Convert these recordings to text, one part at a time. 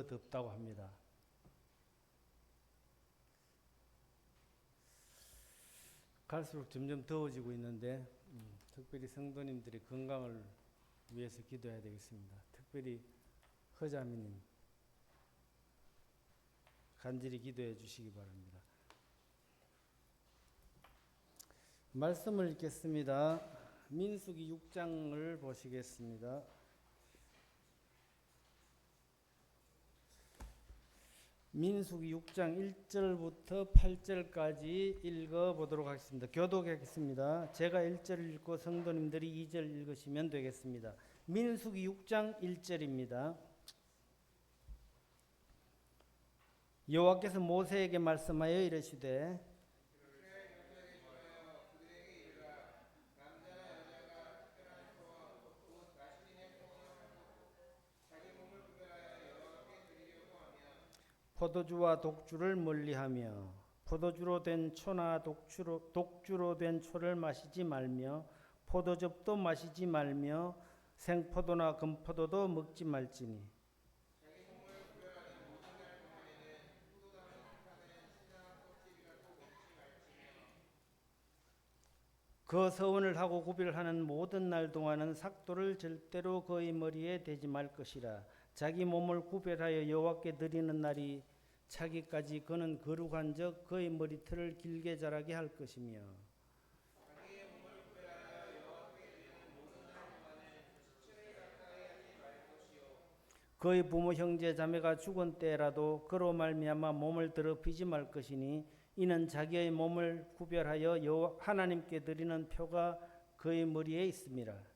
덥다고 합니다. 갈수록 점점 더워지고 있는데 특별히 성도님들의 건강을 위해서 기도해야 되겠습니다. 특별히 허자매님 간절히 기도해 주시기 바랍니다. 말씀을 읽겠습니다. 민수기 6장을 보시겠습니다. 민수기 6장 1절부터 8절까지 읽어보도록 하겠습니다. 교독하겠습니다. 제가 1절 읽고 성도님들이 2절 읽으시면 되겠습니다. 민수기 6장 1절입니다. 여호와께서 모세에게 말씀하여 이르시되 포도주와 독주를 멀리하며 포도주로 된 초나 독주로 된 초를 마시지 말며 포도즙도 마시지 말며 생포도나 금포도도 먹지 말지니 그 서원을 하고 구별하는 모든 날 동안은 삭도를 절대로 그의 머리에 대지 말 것이라. 자기 몸을 구별하여 여호와께 드리는 날이 차기까지 그는 거룩한 적 그의 머리털을 길게 자라게 할 것이며 그의 부모 형제 자매가 죽은 때라도 그로 말미암아 몸을 더럽히지 말 것이니 이는 자기의 몸을 구별하여 하나님께 드리는 표가 그의 머리에 있음이라.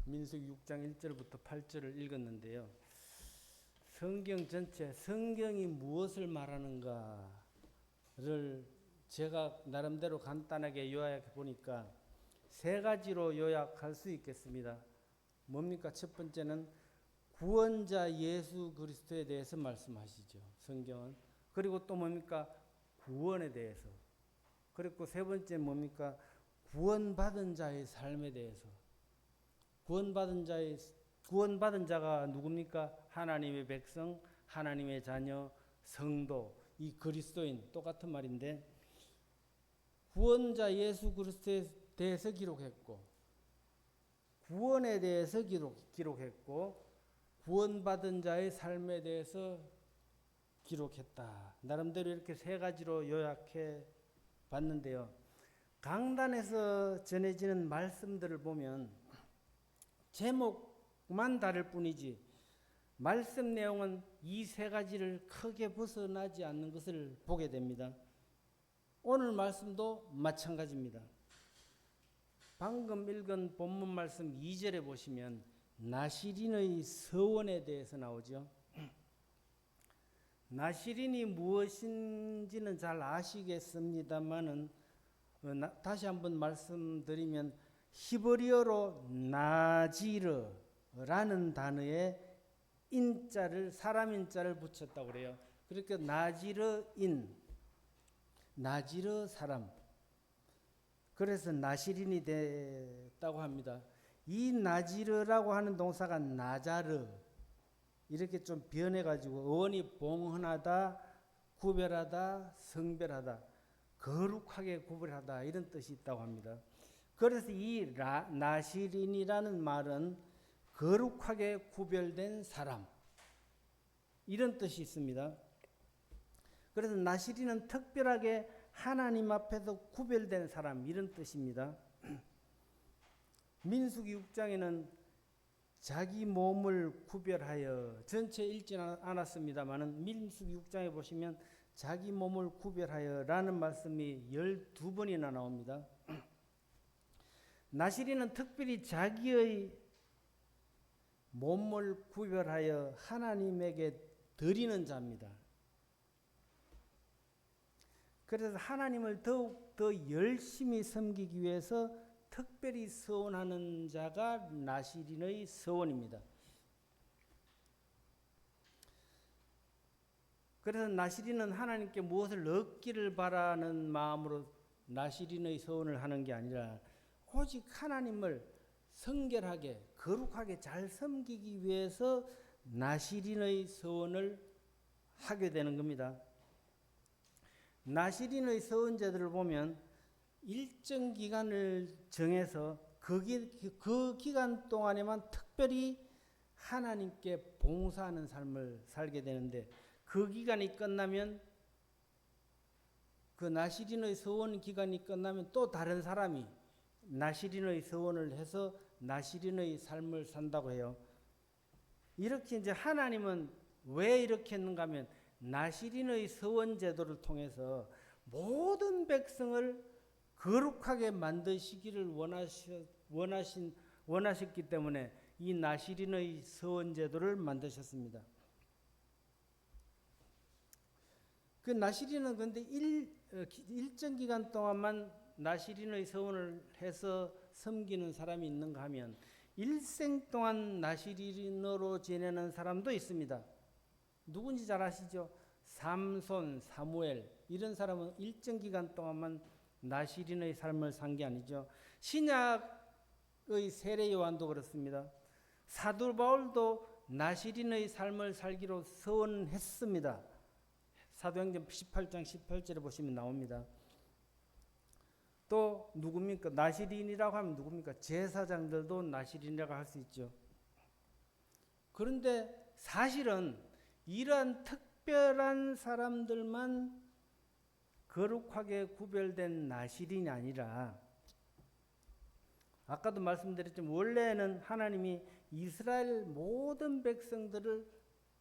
민수기 6장 1절부터 8절을 읽었는데요. 성경 전체, 성경이 무엇을 말하는가를 제가 나름대로 간단하게 요약해 보니까 세 가지로 요약할 수 있겠습니다. 뭡니까? 첫 번째는 구원자 예수 그리스도에 대해서 말씀하시죠. 성경은. 그리고 또 뭡니까? 구원에 대해서. 그리고 세 번째 뭡니까? 구원받은 자의 삶에 대해서. 구원받은 자가 누굽니까? 하나님의 백성, 하나님의 자녀, 성도, 이 그리스도인, 똑같은 말인데 구원자 예수 그리스도에 대해서 기록했고 구원에 대해서 기록했고 구원받은 자의 삶에 대해서 기록했다. 나름대로 이렇게 세 가지로 요약해 봤는데요. 강단에서 전해지는 말씀들을 보면 제목만 다를 뿐이지 말씀 내용은 이 세 가지를 크게 벗어나지 않는 것을 보게 됩니다. 오늘 말씀도 마찬가지입니다. 방금 읽은 본문 말씀 2절에 보시면 나시린의 서원에 대해서 나오죠. 나시린이 무엇인지는 잘 아시겠습니다만은 다시 한번 말씀드리면 히브리어로 나지르라는 단어에 인자를 사람 인자를 붙였다고 그래요. 그러니까 나지르인, 나지르 사람. 그래서 나시린이 됐다고 합니다. 이 나지르라고 하는 동사가 나자르 이렇게 좀 변해가지고 어원이 봉헌하다, 구별하다, 성별하다, 거룩하게 구별하다 이런 뜻이 있다고 합니다. 그래서 이 나시린이라는 말은 거룩하게 구별된 사람 이런 뜻이 있습니다. 그래서 나시린은 특별하게 하나님 앞에서 구별된 사람 이런 뜻입니다. 민수기 6장에는 자기 몸을 구별하여 전체 읽지는 않았습니다만 민수기 6장에 보시면 자기 몸을 구별하여 라는 말씀이 12번이나 나옵니다. 나시린은 특별히 자기의 몸을 구별하여 하나님에게 드리는 자입니다. 그래서 하나님을 더욱 더 열심히 섬기기 위해서 특별히 서원하는 자가 나시린의 서원입니다. 그래서 나시린은 하나님께 무엇을 얻기를 바라는 마음으로 나시린의 서원을 하는 게 아니라 오직 하나님을 성결하게 거룩하게 잘 섬기기 위해서 나시린의 서원을 하게 되는 겁니다. 나시린의 서원제들을 보면 일정 기간을 정해서 그 기간 동안에만 특별히 하나님께 봉사하는 삶을 살게 되는데, 그 기간이 끝나면, 그 나시린의 서원 기간이 끝나면 또 다른 사람이 나시린의 서원을 해서 나시린의 삶을 산다고 해요. 이렇게 이제 하나님은 왜 이렇게 했는가 하면 나시린의 서원 제도를 통해서 모든 백성을 거룩하게 만드시기를 원하셨기 때문에 이 나시린의 서원 제도를 만드셨습니다. 그 나시린은 근데 일정 기간 동안만 나시린의 서원을 해서 섬기는 사람이 있는가 하면 일생 동안 나시린으로 지내는 사람도 있습니다. 누군지 잘 아시죠? 삼손, 사무엘 이런 사람은 일정 기간 동안만 나시린의 삶을 산 게 아니죠. 신약의 세례 요한도 그렇습니다. 사도 바울도 나시린의 삶을 살기로 서원했습니다. 사도행전 18장 18절에 보시면 나옵니다. 또 누굽니까? 나시린이라고 하면 누굽니까? 제사장들도 나시린이라고 할 수 있죠. 그런데 사실은 이러한 특별한 사람들만 거룩하게 구별된 나시린이 아니라, 아까도 말씀드렸지만 원래는 하나님이 이스라엘 모든 백성들을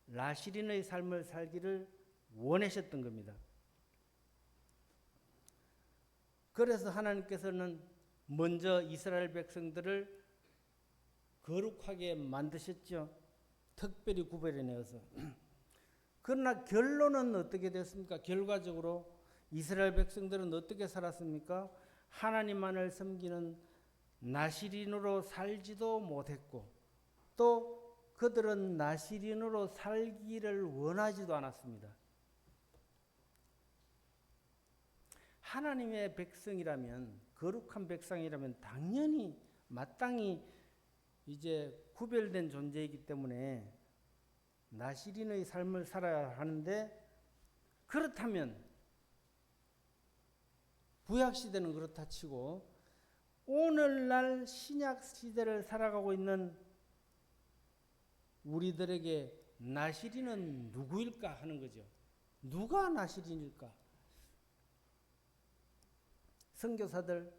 나시린의 삶을 살기를 원하셨던 겁니다. 그래서 하나님께서는 먼저 이스라엘 백성들을 거룩하게 만드셨죠. 특별히 구별해내어서. 그러나 결론은 어떻게 됐습니까? 결과적으로 이스라엘 백성들은 어떻게 살았습니까? 하나님만을 섬기는 나시린으로 살지도 못했고, 또 그들은 나시린으로 살기를 원하지도 않았습니다. 하나님의 백성이라면, 거룩한 백성이라면 당연히 마땅히 이제 구별된 존재이기 때문에 나시린의 삶을 살아야 하는데, 그렇다면 구약시대는 그렇다 치고 오늘날 신약시대를 살아가고 있는 우리들에게 나시린은 누구일까 하는 거죠. 누가 나시린일까? 선교사들,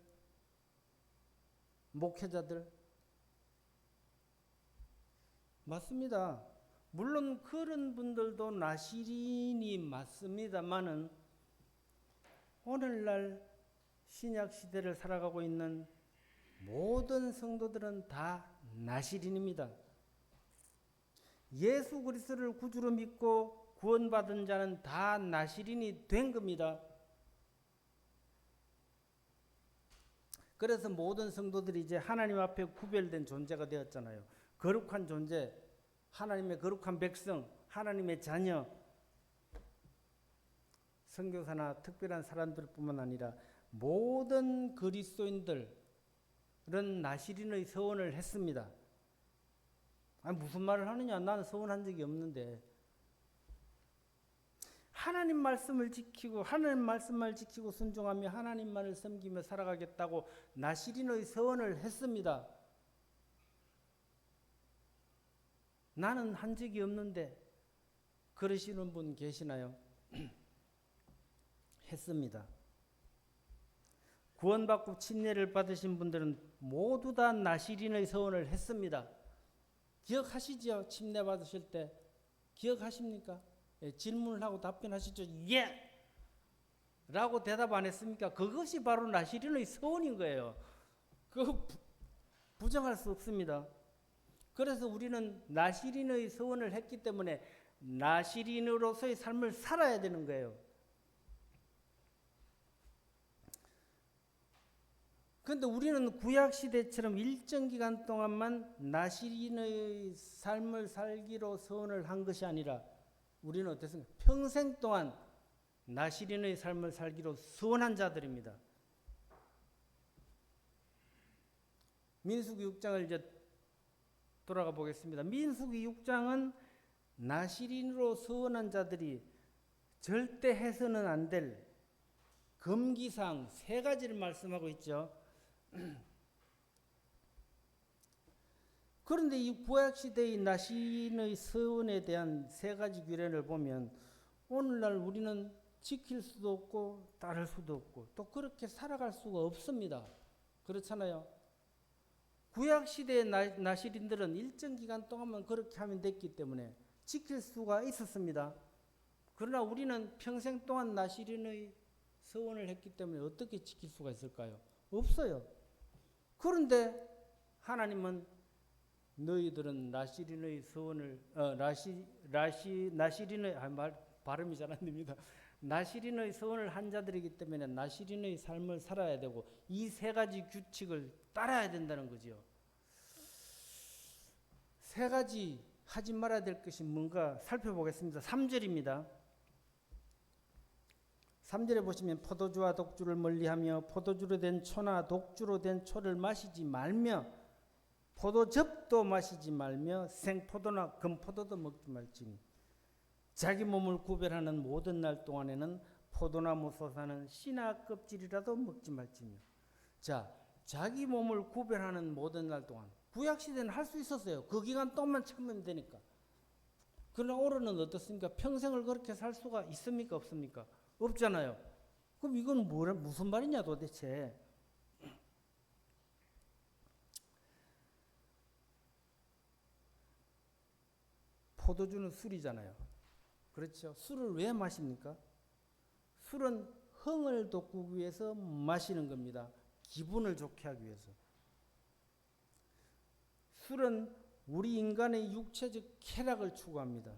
목회자들, 맞습니다. 물론 그런 분들도 나시린이 맞습니다만은 오늘날 신약 시대를 살아가고 있는 모든 성도들은 다 나시린입니다. 예수 그리스도를 구주로 믿고 구원받은 자는 다 나시린이 된 겁니다. 그래서 모든 성도들이 이제 하나님 앞에 구별된 존재가 되었잖아요. 거룩한 존재, 하나님의 거룩한 백성, 하나님의 자녀, 선교사나 특별한 사람들뿐만 아니라 모든 그리스도인들은 나시린의 서원을 했습니다. 아니, 무슨 말을 하느냐? 나는 서원한 적이 없는데. 하나님 말씀을 지키고 하나님 말씀만 지키고 순종하며 하나님만을 섬기며 살아가겠다고 나시린의 서원을 했습니다. 나는 한 적이 없는데 그러시는 분 계시나요? 했습니다. 구원받고 침례를 받으신 분들은 모두 다 나시린의 서원을 했습니다. 기억하시죠? 침례 받으실 때 기억하십니까? 예, 질문을 하고 답변하시죠. 예! 라고 대답 안 했습니까? 그것이 바로 나시린의 서원인 거예요. 그거 부정할 수 없습니다. 그래서 우리는 나시린의 서원을 했기 때문에 나시린으로서의 삶을 살아야 되는 거예요. 그런데 우리는 구약시대처럼 일정 기간 동안만 나시린의 삶을 살기로 서원을 한 것이 아니라 우리는 어땠습니까? 평생 동안 나시린의 삶을 살기로 서원한 자들입니다. 민수기 6장을 이제 돌아가 보겠습니다. 민수기 6장은 나시린으로 서원한 자들이 절대 해서는 안 될 금기사항 3가지를 말씀하고 있죠. 그런데 이 구약시대의 나시린의 서원에 대한 3가지 규례를 보면 오늘날 우리는 지킬 수도 없고 따를 수도 없고 또 그렇게 살아갈 수가 없습니다. 그렇잖아요. 구약시대의 나시린들은 일정 기간 동안만 그렇게 하면 됐기 때문에 지킬 수가 있었습니다. 그러나 우리는 평생 동안 나시린의 서원을 했기 때문에 어떻게 지킬 수가 있을까요? 없어요. 그런데 하나님은 너희들은 나시린의 서원을 나시린의 발음이 잘 안 됩니다. 나시린의 서원을 한 자들이기 때문에 나시린의 삶을 살아야 되고 이 3가지 규칙을 따라야 된다는 거죠. 3가지 하지 말아야 될 것이 뭔가 살펴보겠습니다. 3절입니다. 3절에 보시면 포도주와 독주를 멀리하며 포도주로 된 초나 독주로 된 초를 마시지 말며 포도즙도 마시지 말며 생포도나 금포도도 먹지 말지니 자기 몸을 구별하는 모든 날 동안에는 포도나무 솟아는 씨나 껍질이라도 먹지 말지며. 자, 자기 몸을 구별하는 모든 날 동안 구약시대는 할 수 있었어요. 그 기간 동안만 참으면 되니까. 그러나 올해는 어떻습니까? 평생을 그렇게 살 수가 있습니까? 없습니까? 없잖아요. 그럼 이건 무슨 말이냐 도대체. 포도주는 술이잖아요. 그렇죠. 술을 왜 마십니까? 술은 흥을 돋구기 위해서 마시는 겁니다. 기분을 좋게 하기 위해서. 술은 우리 인간의 육체적 쾌락을 추구합니다.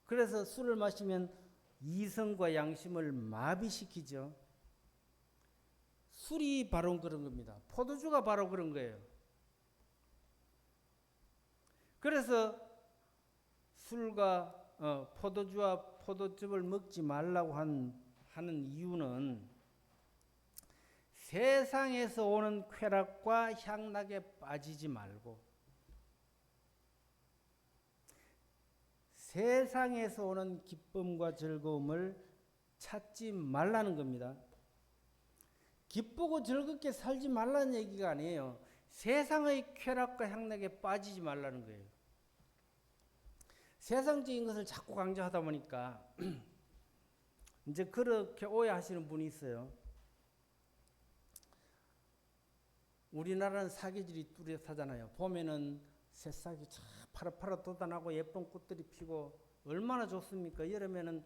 그래서 술을 마시면 이성과 양심을 마비시키죠. 술이 바로 그런 겁니다. 포도주가 바로 그런 거예요. 그래서 술과 포도주와 포도즙을 먹지 말라고 하는 이유는 세상에서 오는 쾌락과 향락에 빠지지 말고 세상에서 오는 기쁨과 즐거움을 찾지 말라는 겁니다. 기쁘고 즐겁게 살지 말라는 얘기가 아니에요. 세상의 쾌락과 향락에 빠지지 말라는 거예요. 세상적인 것을 자꾸 강조하다 보니까 이제 그렇게 오해하시는 분이 있어요. 우리나라는 사계절이 뚜렷하잖아요. 봄에는 새싹이 참 파릇파릇 돋아나고 예쁜 꽃들이 피고 얼마나 좋습니까? 여름에는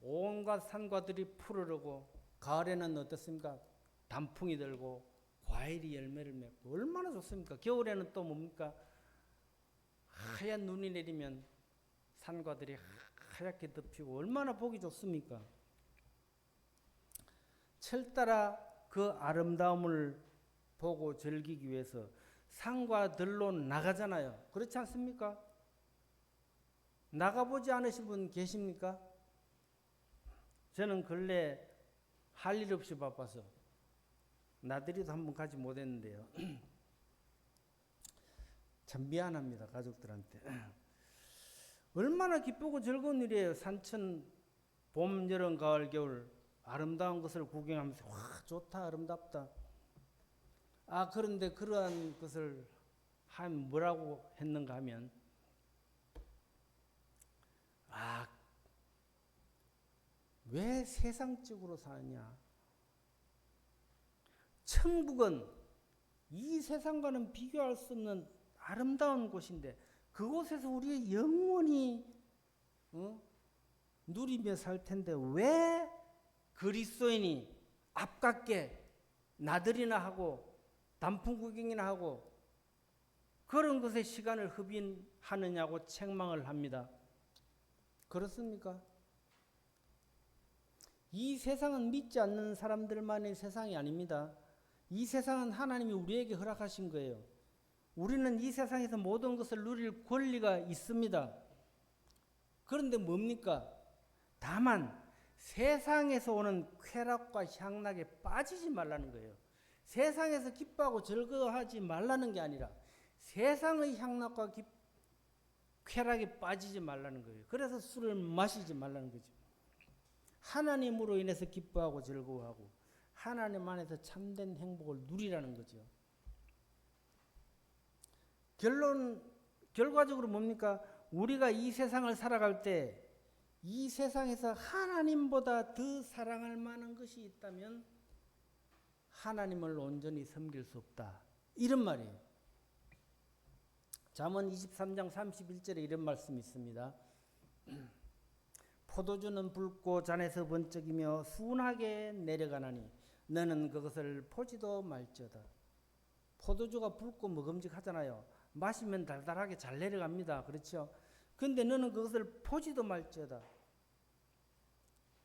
온갖 산과들이 푸르르고 가을에는 어떻습니까? 단풍이 들고 과일이 열매를 맺고 얼마나 좋습니까? 겨울에는 또 뭡니까? 하얀 눈이 내리면 산과들이 하얗게 덮이고 얼마나 보기 좋습니까? 철따라 그 아름다움을 보고 즐기기 위해서 산과 들로 나가잖아요. 그렇지 않습니까? 나가보지 않으신 분 계십니까? 저는 근래 할 일 없이 바빠서 나들이도 한번 가지 못했는데요. 참 미안합니다. 가족들한테. 얼마나 기쁘고 즐거운 일이에요. 산천 봄, 여름, 가을, 겨울 아름다운 것을 구경하면서 와 좋다 아름답다. 아 그런데 그러한 것을 하면 뭐라고 했는가 하면 왜 세상적으로 사느냐. 천국은 이 세상과는 비교할 수 없는 아름다운 곳인데 그곳에서 우리의 영원히 누리며 살 텐데 왜 그리스도인이 아깝게 나들이나 하고 단풍 구경이나 하고 그런 것에 시간을 흡인하느냐고 책망을 합니다. 그렇습니까? 이 세상은 믿지 않는 사람들만의 세상이 아닙니다. 이 세상은 하나님이 우리에게 허락하신 거예요. 우리는 이 세상에서 모든 것을 누릴 권리가 있습니다. 그런데 뭡니까? 다만 세상에서 오는 쾌락과 향락에 빠지지 말라는 거예요. 세상에서 기뻐하고 즐거워하지 말라는 게 아니라 세상의 향락과 쾌락에 빠지지 말라는 거예요. 그래서 술을 마시지 말라는 거죠. 하나님으로 인해서 기뻐하고 즐거워하고 하나님 안에서 참된 행복을 누리라는 거죠. 결과적으로 뭡니까? 우리가 이 세상을 살아갈 때 이 세상에서 하나님보다 더 사랑할 만한 것이 있다면 하나님을 온전히 섬길 수 없다. 이런 말이에요. 잠언 23장 31절에 이런 말씀이 있습니다. 포도주는 붉고 잔에서 번쩍이며 순하게 내려가나니 너는 그것을 보지도 말지어다. 포도주가 붉고 먹음직하잖아요. 마시면 달달하게 잘 내려갑니다. 그렇죠? 근데 너는 그것을 보지도 말지어다.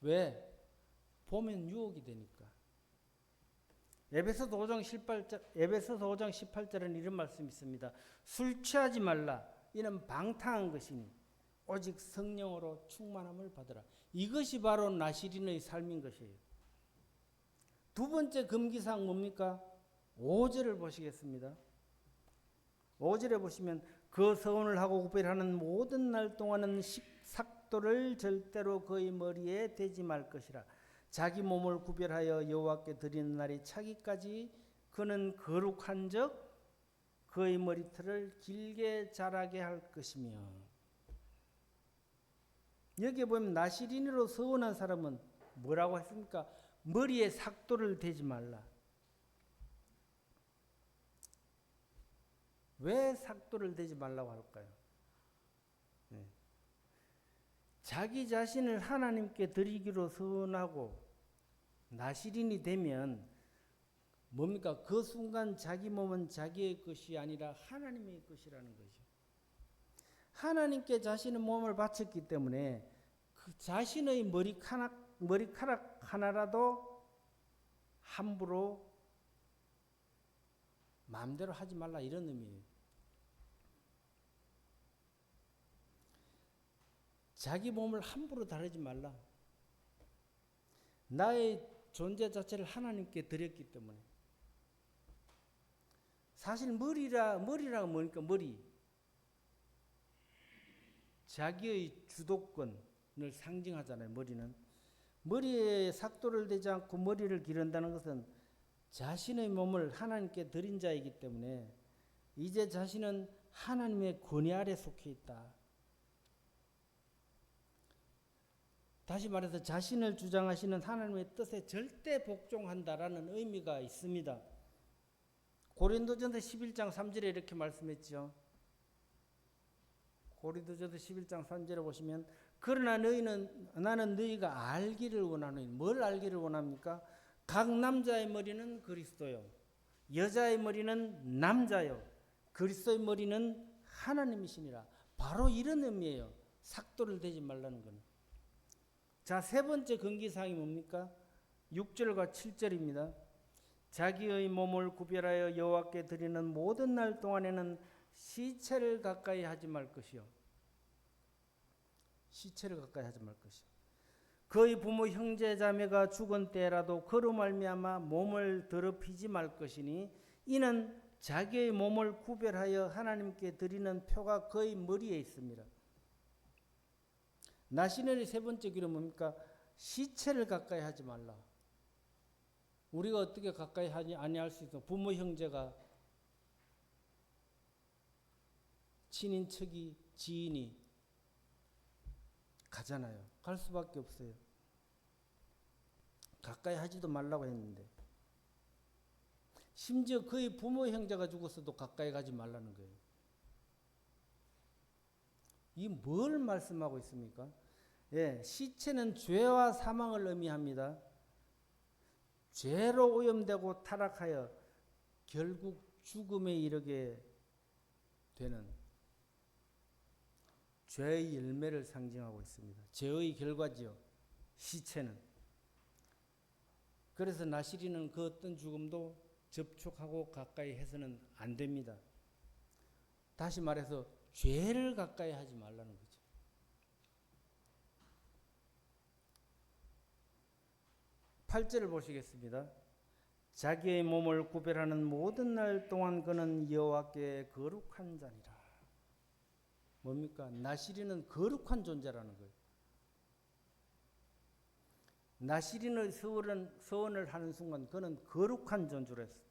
왜? 보면 유혹이 되니까. 에베소서 5장 18절에는 이런 말씀이 있습니다. 술 취하지 말라. 이는 방탕한 것이니 오직 성령으로 충만함을 받으라. 이것이 바로 나시린의 삶인 것이에요. 두 번째 금기사항 뭡니까? 5절을 보시겠습니다. 5절에 보시면 그 서원을 하고 구별하는 모든 날 동안은 삭도를 절대로 그의 머리에 대지 말 것이라. 자기 몸을 구별하여 여호와께 드리는 날이 차기까지 그는 거룩한 적 그의 머리털을 길게 자라게 할 것이며. 여기에 보면 나시린으로 서원한 사람은 뭐라고 했습니까? 머리에 삭도를 대지 말라. 왜 삭도를 대지 말라고 할까요? 자기 자신을 하나님께 드리기로 서원하고 나시린이 되면 뭡니까? 그 순간 자기 몸은 자기의 것이 아니라 하나님의 것이라는 거죠. 하나님께 자신의 몸을 바쳤기 때문에 그 자신의 머리카락 하나라도 함부로 마음대로 하지 말라, 이런 의미예요. 자기 몸을 함부로 다루지 말라. 나의 존재 자체를 하나님께 드렸기 때문에. 사실 머리라고 뭐니까 머리. 자기의 주도권을 상징하잖아요. 머리는. 머리에 삭도를 대지 않고 머리를 기른다는 것은 자신의 몸을 하나님께 드린 자이기 때문에 이제 자신은 하나님의 권위 아래 속해 있다. 다시 말해서 자신을 주장하시는 하나님의 뜻에 절대 복종한다라는 의미가 있습니다. 고린도전서 11장 3절에 이렇게 말씀했죠. 고린도전서 11장 3절에 보시면 그러나 나는 너희가 알기를 원하노니. 뭘 알기를 원합니까? 각 남자의 머리는 그리스도요, 여자의 머리는 남자요, 그리스도의 머리는 하나님이시니라. 바로 이런 의미예요. 삭도를 대지 말라는 건. 자, 세 번째 금기사항이 뭡니까? 6절과 7절입니다. 자기의 몸을 구별하여 여호와께 드리는 모든 날 동안에는 시체를 가까이 하지 말 것이요. 시체를 가까이 하지 말 것이요. 그의 부모 형제 자매가 죽은 때라도 그로 말미암아 몸을 더럽히지 말 것이니 이는 자기의 몸을 구별하여 하나님께 드리는 표가 그의 머리에 있습니다. 나시린의 세 번째 길은 뭡니까? 시체를 가까이 하지 말라. 우리가 어떻게 가까이 하지 아니할 수 있어? 부모 형제가, 친인척이, 지인이 가잖아요. 갈 수밖에 없어요. 가까이 하지도 말라고 했는데 심지어 그의 부모 형제가 죽었어도 가까이 가지 말라는 거예요. 이 뭘 말씀하고 있습니까? 예, 시체는 죄와 사망을 의미합니다. 죄로 오염되고 타락하여 결국 죽음에 이르게 되는 죄의 열매를 상징하고 있습니다. 죄의 결과지요, 시체는. 그래서 나시린은 그 어떤 죽음도 접촉하고 가까이 해서는 안 됩니다. 다시 말해서 죄를 가까이 하지 말라는 거죠. (8절을) 보시겠습니다. 자기의 몸을 구별하는 모든 날 동안 그는 여호와께 거룩한 자니라. 뭡니까? 나시린은 거룩한 존재라는 거예요. 나시린의 서원을 하는 순간 그는 거룩한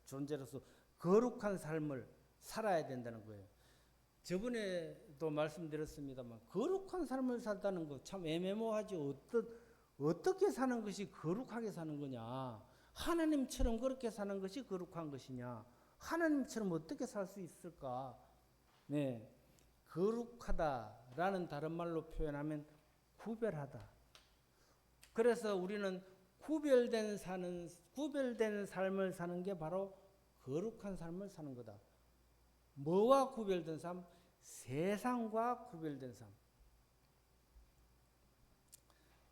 존재로서 거룩한 삶을 살아야 된다는 거예요. 저번에도 말씀드렸습니다만 거룩한 삶을 살다는 거 참 애매모호하지. 어떻게 사는 것이 거룩하게 사는 거냐? 하나님처럼 그렇게 사는 것이 거룩한 것이냐? 하나님처럼 어떻게 살 수 있을까? 네, 거룩하다라는 다른 말로 표현하면 구별하다. 그래서 우리는 구별된 삶을 사는 게 바로 거룩한 삶을 사는 거다. 뭐와 구별된 삶? 세상과 구별된 삶.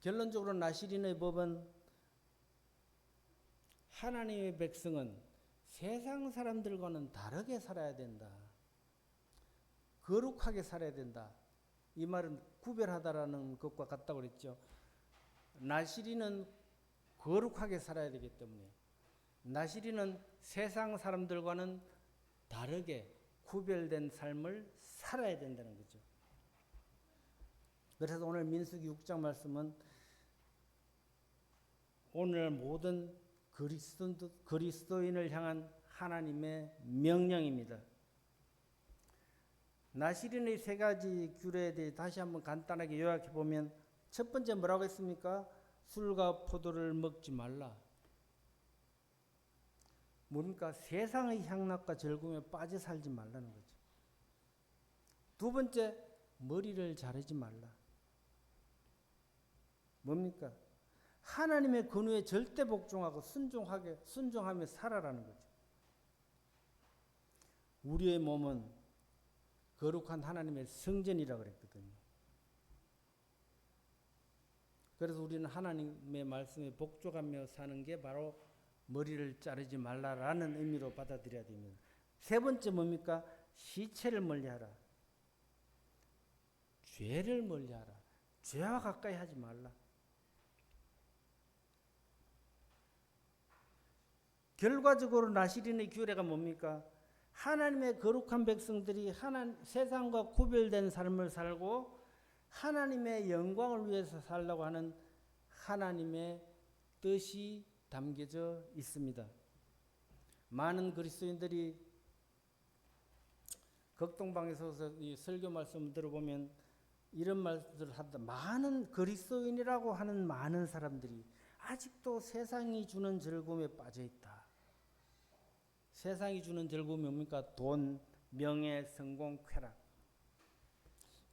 결론적으로 나시린의 법은 하나님의 백성은 세상 사람들과는 다르게 살아야 된다. 거룩하게 살아야 된다. 이 말은 구별하다라는 것과 같다고 그랬죠. 나시린은 거룩하게 살아야 되기 때문에 나시린은 세상 사람들과는 다르게 구별된 삶을 살아야 된다는 거죠. 그래서 오늘 민수기 6장 말씀은 오늘 모든 그리스도인을 향한 하나님의 명령입니다. 나시린의 세 가지 규례에 대해 다시 한번 간단하게 요약해 보면 첫 번째 뭐라고 했습니까? 술과 포도를 먹지 말라. 뭡니까? 세상의 향락과 즐거움에 빠져 살지 말라는 거죠. 두 번째, 머리를 자르지 말라. 뭡니까? 하나님의 권위에 절대 복종하고 순종하며 살아라는 거죠. 우리의 몸은 거룩한 하나님의 성전이라고 그랬거든요. 그래서 우리는 하나님의 말씀에 복종하며 사는 게 바로 머리를 자르지 말라라는 의미로 받아들여야 됩니다. 세 번째 뭡니까? 시체를 멀리하라. 죄를 멀리하라. 죄와 가까이 하지 말라. 결과적으로 나시린의 규례가 뭡니까? 하나님의 거룩한 백성들이 세상과 구별된 삶을 살고 하나님의 영광을 위해서 살라고 하는 하나님의 뜻이 담겨져 있습니다. 많은 그리스도인들이 극동방에서 이 설교 말씀을 들어보면 이런 말들을 한다. 많은 그리스도인이라고 하는 많은 사람들이 아직도 세상이 주는 즐거움에 빠져 있다. 세상이 주는 즐거움이 뭡니까? 돈, 명예, 성공, 쾌락.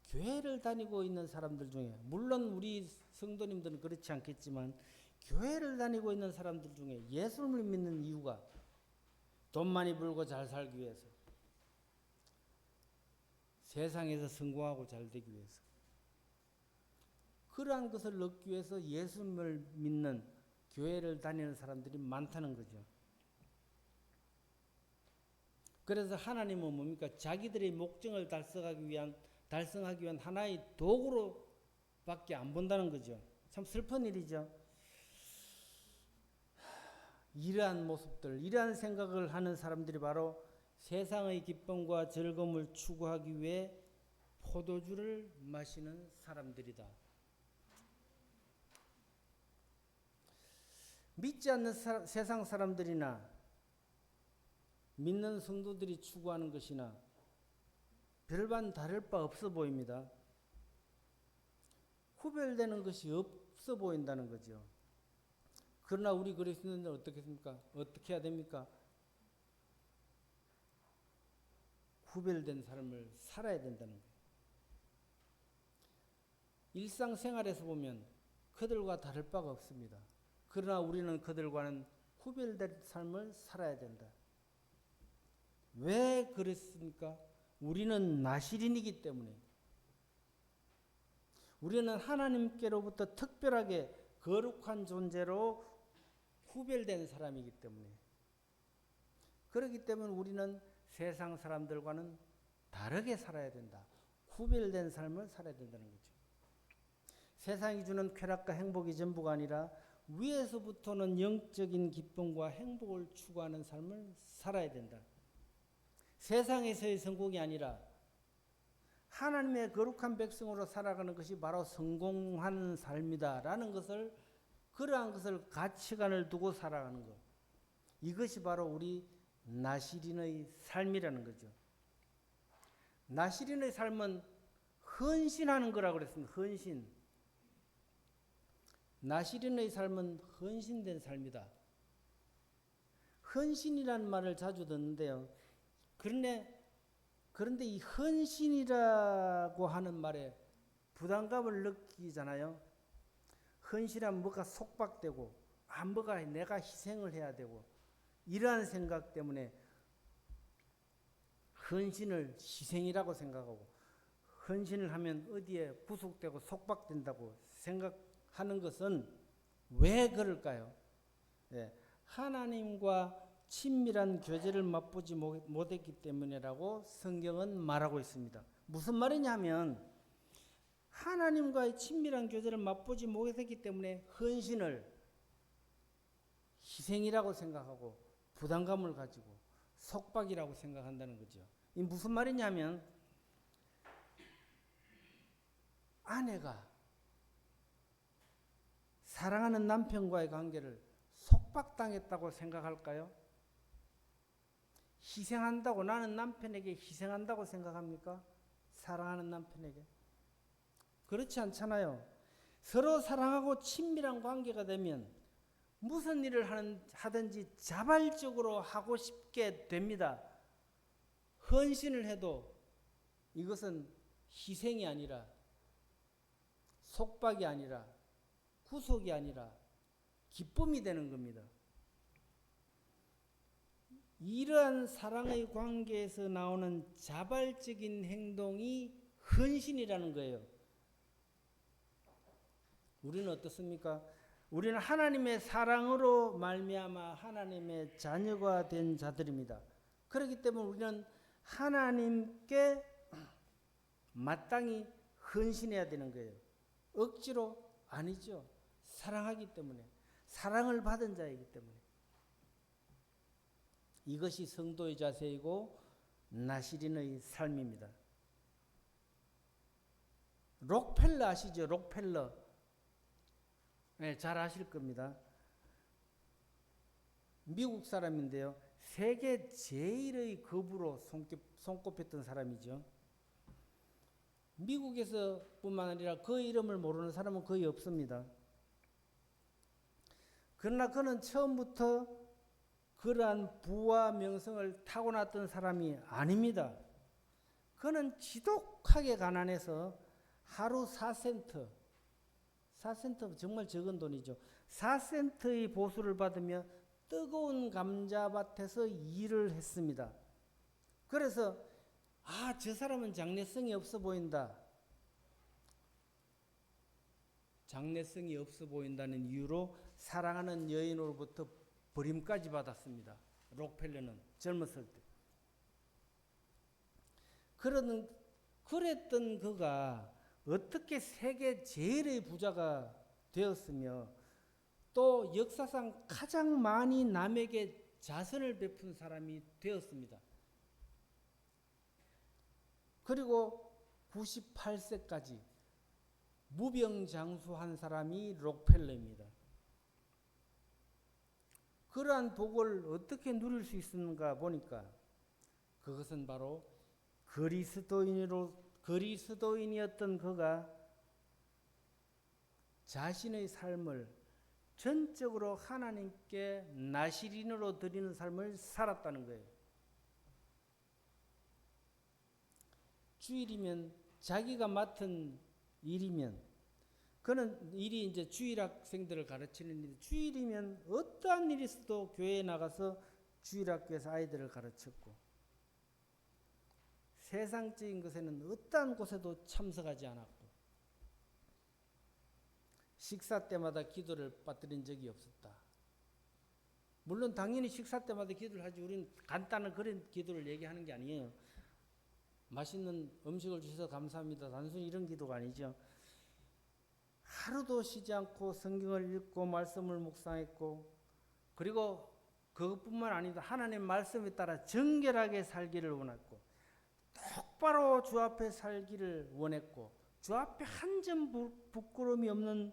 교회를 다니고 있는 사람들 중에, 물론 우리 성도님들은 그렇지 않겠지만 교회를 다니고 있는 사람들 중에 예수를 믿는 이유가 돈 많이 벌고 잘 살기 위해서, 세상에서 성공하고 잘 되기 위해서, 그러한 것을 얻기 위해서 예수를 믿는 교회를 다니는 사람들이 많다는 거죠. 그래서 하나님은 뭡니까? 자기들의 목적을 달성하기 위한 하나의 도구로 밖에 안 본다는 거죠. 참 슬픈 일이죠. 이러한 모습들, 이러한 생각을 하는 사람들이 바로 세상의 기쁨과 즐거움을 추구하기 위해 포도주를 마시는 사람들이다. 믿지 않는 세상 사람들이나 믿는 성도들이 추구하는 것이나 별반 다를 바 없어 보입니다. 구별되는 것이 없어 보인다는 거죠. 그러나 우리 그리스도인들은 어떻게 해야 됩니까? 구별된 삶을 살아야 된다는 거예요. 일상생활에서 보면 그들과 다를 바가 없습니다. 그러나 우리는 그들과는 구별된 삶을 살아야 된다. 왜 그랬습니까? 우리는 나시린이기 때문에, 우리는 하나님께로부터 특별하게 거룩한 존재로 구별된 사람이기 때문에, 그렇기 때문에 우리는 세상 사람들과는 다르게 살아야 된다. 구별된 삶을 살아야 된다는 거죠. 세상이 주는 쾌락과 행복이 전부가 아니라 위에서부터는 영적인 기쁨과 행복을 추구하는 삶을 살아야 된다. 세상에서의 성공이 아니라 하나님의 거룩한 백성으로 살아가는 것이 바로 성공하는 삶이다라는 것을, 그러한 것을 가치관을 두고 살아가는 것, 이것이 바로 우리 나시린의 삶이라는 거죠. 나시린의 삶은 헌신하는 거라고 그랬습니다. 헌신. 나시린의 삶은 헌신된 삶이다. 헌신이라는 말을 자주 듣는데요. 그런데 이 헌신이라고 하는 말에 부담감을 느끼잖아요. 헌신하면 뭐가 속박되고, 뭐가 내가 희생을 해야 되고, 이러한 생각 때문에 헌신을 희생이라고 생각하고, 헌신을 하면 어디에 구속되고 속박된다고 생각하는 것은 왜 그럴까요? 네, 하나님과 친밀한 교제를 맛보지 못했기 때문이라고 성경은 말하고 있습니다. 무슨 말이냐면 하나님과의 친밀한 교제를 맛보지 못했기 때문에 헌신을 희생이라고 생각하고 부담감을 가지고 속박이라고 생각한다는 거죠. 이 무슨 말이냐면 아내가 사랑하는 남편과의 관계를 속박당했다고 생각할까요? 희생한다고, 나는 남편에게 희생한다고 생각합니까? 사랑하는 남편에게? 그렇지 않잖아요. 서로 사랑하고 친밀한 관계가 되면 무슨 일을 하든지 자발적으로 하고 싶게 됩니다. 헌신을 해도 이것은 희생이 아니라, 속박이 아니라, 구속이 아니라 기쁨이 되는 겁니다. 이러한 사랑의 관계에서 나오는 자발적인 행동이 헌신이라는 거예요. 우리는 어떻습니까? 우리는 하나님의 사랑으로 말미암아 하나님의 자녀가 된 자들입니다. 그렇기 때문에 우리는 하나님께 마땅히 헌신해야 되는 거예요. 억지로 아니죠. 사랑하기 때문에, 사랑을 받은 자이기 때문에. 이것이 성도의 자세이고 나시린의 삶입니다. 록펠러 아시죠? 록펠러. 네, 잘 아실 겁니다. 미국 사람인데요. 세계 제일의 거부로 손꼽혔던 사람이죠. 미국에서 뿐만 아니라 그 이름을 모르는 사람은 거의 없습니다. 그러나 그는 처음부터 그러한 부와 명성을 타고났던 사람이 아닙니다. 그는 지독하게 가난해서 하루 4센트 정말 적은 돈이죠. 4센트의 보수를 받으며 뜨거운 감자밭에서 일을 했습니다. 그래서 저 사람은 장래성이 없어 보인다. 장래성이 없어 보인다는 이유로 사랑하는 여인으로부터 버림까지 받았습니다. 록펠러는 젊었을 때. 그랬던 그가 어떻게 세계 제일의 부자가 되었으며 또 역사상 가장 많이 남에게 자선을 베푼 사람이 되었습니다. 그리고 98세까지 무병장수한 사람이 록펠러입니다. 그러한 복을 어떻게 누릴 수 있었는가 보니까 그것은 바로 그리스도인이었던 그가 자신의 삶을 전적으로 하나님께 나시린으로 드리는 삶을 살았다는 거예요. 주일이면 자기가 맡은 일이면, 그는 일이 이제 주일 학생들을 가르치는 일, 주일이면 어떠한 일이 있어도 교회에 나가서 주일학교에서 아이들을 가르쳤고, 세상적인 것에는 어떠한 곳에도 참석하지 않았고, 식사 때마다 기도를 빠뜨린 적이 없었다. 물론 당연히 식사 때마다 기도를 하지, 우리는 간단한 그런 기도를 얘기하는 게 아니에요. 맛있는 음식을 주셔서 감사합니다. 단순히 이런 기도가 아니죠. 하루도 쉬지 않고 성경을 읽고 말씀을 묵상했고, 그리고 그것뿐만 아니라 하나님 말씀에 따라 정결하게 살기를 원했고, 똑바로 주 앞에 살기를 원했고, 주 앞에 한 점 부끄러움이 없는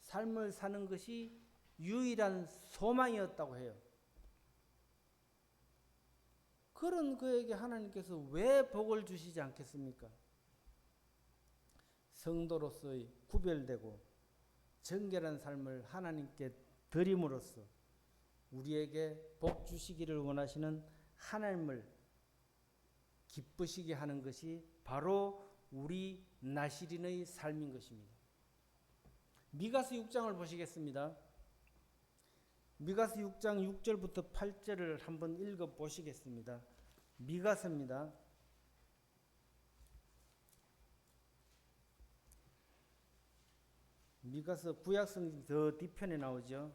삶을 사는 것이 유일한 소망이었다고 해요. 그런 그에게 하나님께서 왜 복을 주시지 않겠습니까? 성도로서의 구별되고 정결한 삶을 하나님께 드림으로써 우리에게 복 주시기를 원하시는 하나님을 기쁘시게 하는 것이 바로 우리 나시린의 삶인 것입니다. 미가서 6장을 보시겠습니다. 미가서 6장 6절부터 8절을 한번 읽어 보시겠습니다. 미가서입니다. 미가서 구약성경 더 뒤편에 나오죠.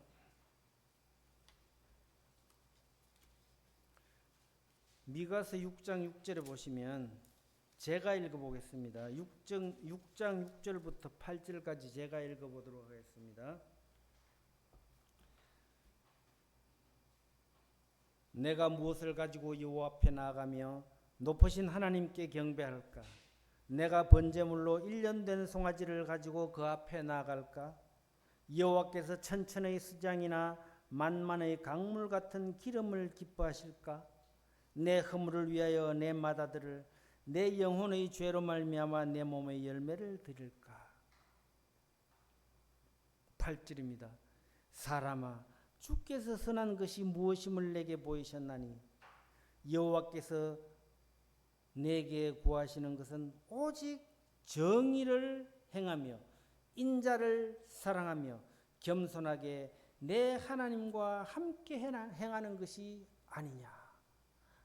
미가서 6장 6절에 보시면 제가 읽어보겠습니다. 6장 6절부터 8절까지 제가 읽어보도록 하겠습니다. 내가 무엇을 가지고 여호와 앞에 나아가며 높으신 하나님께 경배할까? 내가 번제물로 1년 된 송아지를 가지고 그 앞에 나아갈까? 여호와께서 천천의 수장이나 만만의 강물 같은 기름을 기뻐하실까? 내 허물을 위하여 내 맏아들을 내 영혼의 죄로 말미암아 내 몸의 열매를 드릴까? 8절입니다. 사람아, 주께서 선한 것이 무엇임을 내게 보이셨나니 여호와께서 내게 구하시는 것은 오직 정의를 행하며 인자를 사랑하며 겸손하게 내 하나님과 함께 행하는 것이 아니냐.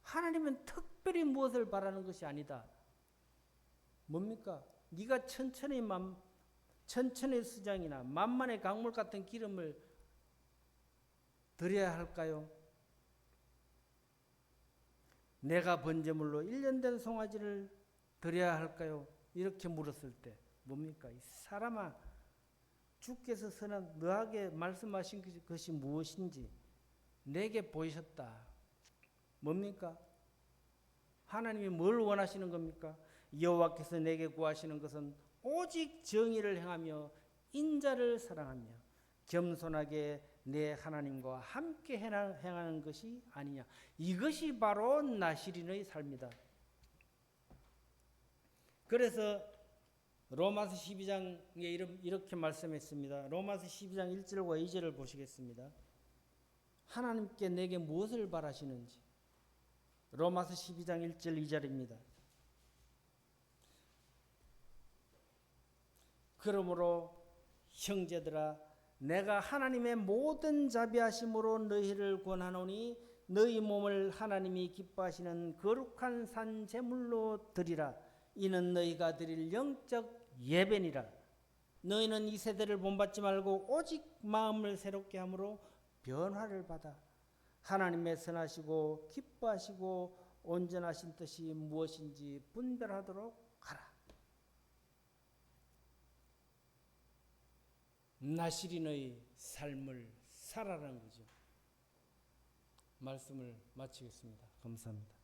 하나님은 특별히 무엇을 바라는 것이 아니다. 뭡니까? 네가 천천의 수장이나 만만의 강물 같은 기름을 드려야 할까요? 내가 번제물로 1년 된 송아지를 드려야 할까요? 이렇게 물었을 때 뭡니까? 이 사람아, 주께서 선한 너에게 말씀하신 것이 무엇인지 내게 보이셨다. 뭡니까? 하나님이 뭘 원하시는 겁니까? 여호와께서 내게 구하시는 것은 오직 정의를 행하며 인자를 사랑하며 겸손하게 내 하나님과 함께 행하는 것이 아니냐. 이것이 바로 나시린의 삶이다. 그래서 로마서 12장에 이렇게 말씀했습니다. 로마서 12장 1절과 2절을 보시겠습니다. 하나님께 내게 무엇을 바라시는지. 로마서 12장 1절 2절입니다. 그러므로 형제들아, 내가 하나님의 모든 자비하심으로 너희를 권하노니 너희 몸을 하나님이 기뻐하시는 거룩한 산 제물로 드리라. 이는 너희가 드릴 영적 예배니라. 너희는 이 세대를 본받지 말고 오직 마음을 새롭게 함으로 변화를 받아 하나님의 선하시고 기뻐하시고 온전하신 뜻이 무엇인지 분별하도록 하라. 나시린의 삶을 살아라는 거죠. 말씀을 마치겠습니다. 감사합니다.